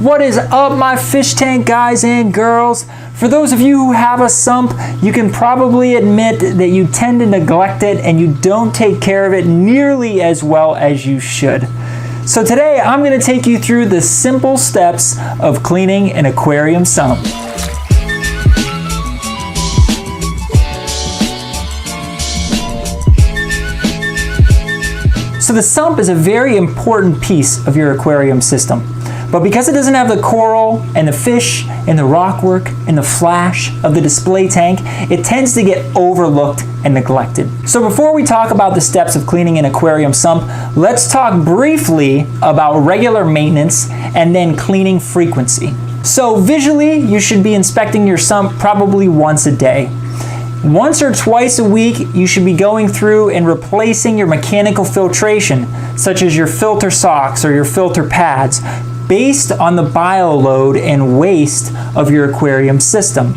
What is up, my fish tank guys and girls? For those of you who have a sump, you can probably admit that you tend to neglect it and you don't take care of it nearly as well as you should. So today I'm going to take you through the simple steps of cleaning an aquarium sump. So the sump is a very important piece of your aquarium system. But because it doesn't have the coral and the fish and the rockwork and the flash of the display tank, it tends to get overlooked and neglected. So before we talk about the steps of cleaning an aquarium sump, let's talk briefly about regular maintenance and then cleaning frequency. So visually, you should be inspecting your sump probably once a day. Once or twice a week, you should be going through and replacing your mechanical filtration, such as your filter socks or your filter pads, based on the bioload and waste of your aquarium system.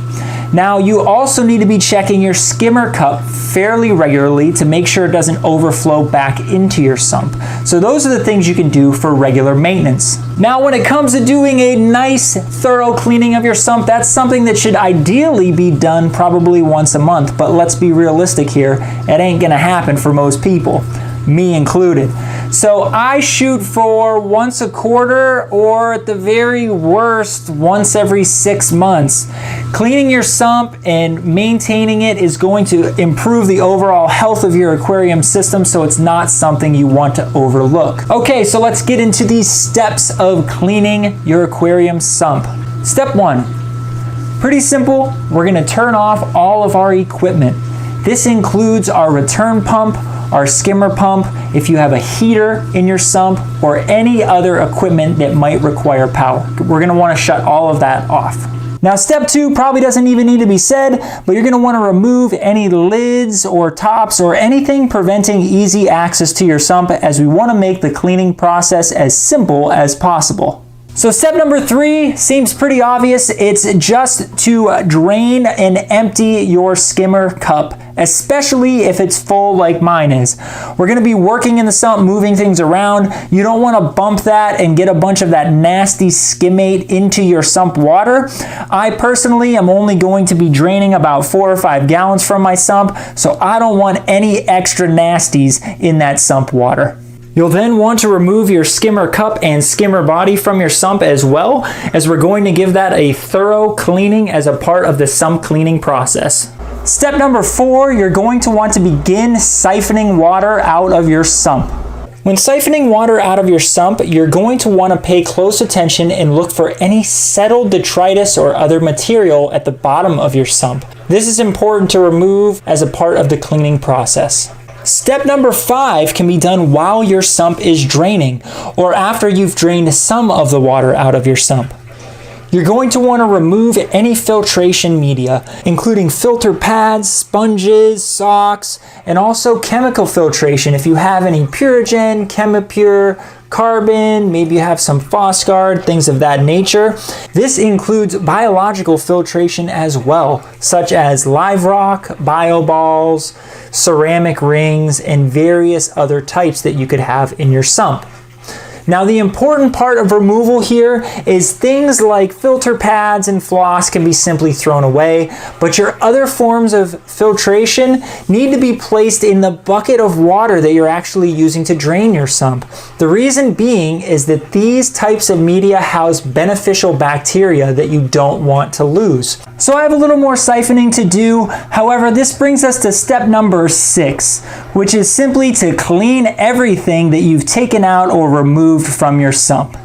Now, you also need to be checking your skimmer cup fairly regularly to make sure it doesn't overflow back into your sump. So those are the things you can do for regular maintenance. Now, when it comes to doing a nice, thorough cleaning of your sump, that's something that should ideally be done probably once a month. But let's be realistic here, it ain't gonna happen for most people, me included. So I shoot for once a quarter, or at the very worst, once every 6 months. Cleaning your sump and maintaining it is going to improve the overall health of your aquarium system, so it's not something you want to overlook. Okay, so let's get into these steps of cleaning your aquarium sump. Step 1, pretty simple. We're gonna turn off all of our equipment. This includes our return pump, our skimmer pump, if you have a heater in your sump, or any other equipment that might require power. We're gonna wanna shut all of that off. Now, step 2 probably doesn't even need to be said, but you're gonna wanna remove any lids or tops or anything preventing easy access to your sump, as we wanna make the cleaning process as simple as possible. So step number 3 seems pretty obvious. It's just to drain and empty your skimmer cup, especially if it's full like mine is. We're gonna be working in the sump, moving things around. You don't wanna bump that and get a bunch of that nasty skimmate into your sump water. I personally am only going to be draining about 4 or 5 gallons from my sump, so I don't want any extra nasties in that sump water. You'll then want to remove your skimmer cup and skimmer body from your sump as well, as we're going to give that a thorough cleaning as a part of the sump cleaning process. Step number 4, you're going to want to begin siphoning water out of your sump. When siphoning water out of your sump, you're going to want to pay close attention and look for any settled detritus or other material at the bottom of your sump. This is important to remove as a part of the cleaning process. Step number 5 can be done while your sump is draining, or after you've drained some of the water out of your sump. You're going to want to remove any filtration media, including filter pads, sponges, socks, and also chemical filtration if you have any Purigen, Chemipure, carbon, maybe you have some Phosguard, things of that nature. This includes biological filtration as well, such as live rock, bioballs, ceramic rings, and various other types that you could have in your sump. Now, the important part of removal here is things like filter pads and floss can be simply thrown away, but your other forms of filtration need to be placed in the bucket of water that you're actually using to drain your sump. The reason being is that these types of media house beneficial bacteria that you don't want to lose. So I have a little more siphoning to do. However, this brings us to step number 6, which is simply to clean everything that you've taken out or removed from your sump.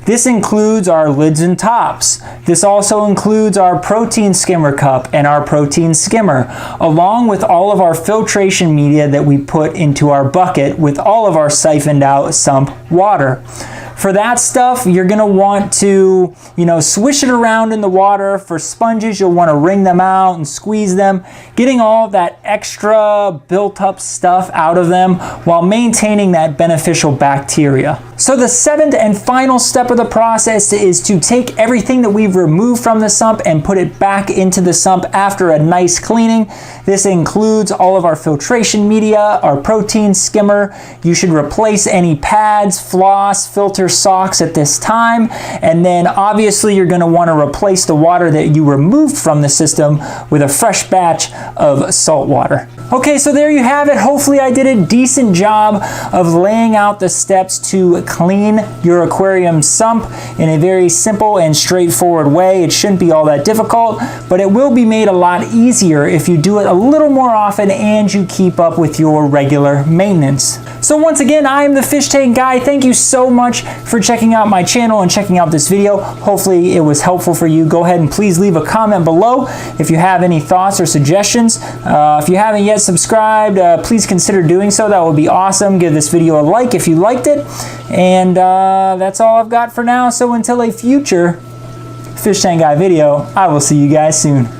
This includes our lids and tops. This also includes our protein skimmer cup and our protein skimmer, along with all of our filtration media that we put into our bucket with all of our siphoned out sump water. For that stuff, you're gonna want to, swish it around in the water. For sponges, you'll wanna wring them out and squeeze them, getting all of that extra built up stuff out of them while maintaining that beneficial bacteria. So the seventh and final step of the process is to take everything that we've removed from the sump and put it back into the sump after a nice cleaning. This includes all of our filtration media, our protein skimmer. You should replace any pads, floss, filter, socks at this time. And then obviously you're going to want to replace the water that you removed from the system with a fresh batch of salt water. Okay, so there you have it. Hopefully I did a decent job of laying out the steps to clean your aquarium sump in a very simple and straightforward way. It shouldn't be all that difficult, but it will be made a lot easier if you do it a little more often and you keep up with your regular maintenance. So once again, I am the Fish Tank Guy. Thank you so much for checking out my channel and checking out this video. Hopefully it was helpful for you. Go ahead and please leave a comment below if you have any thoughts or suggestions. If you haven't yet subscribed, please consider doing so. That would be awesome. Give this video a like if you liked it. And that's all I've got for now. So until a future Fish Tank Guy video, I will see you guys soon.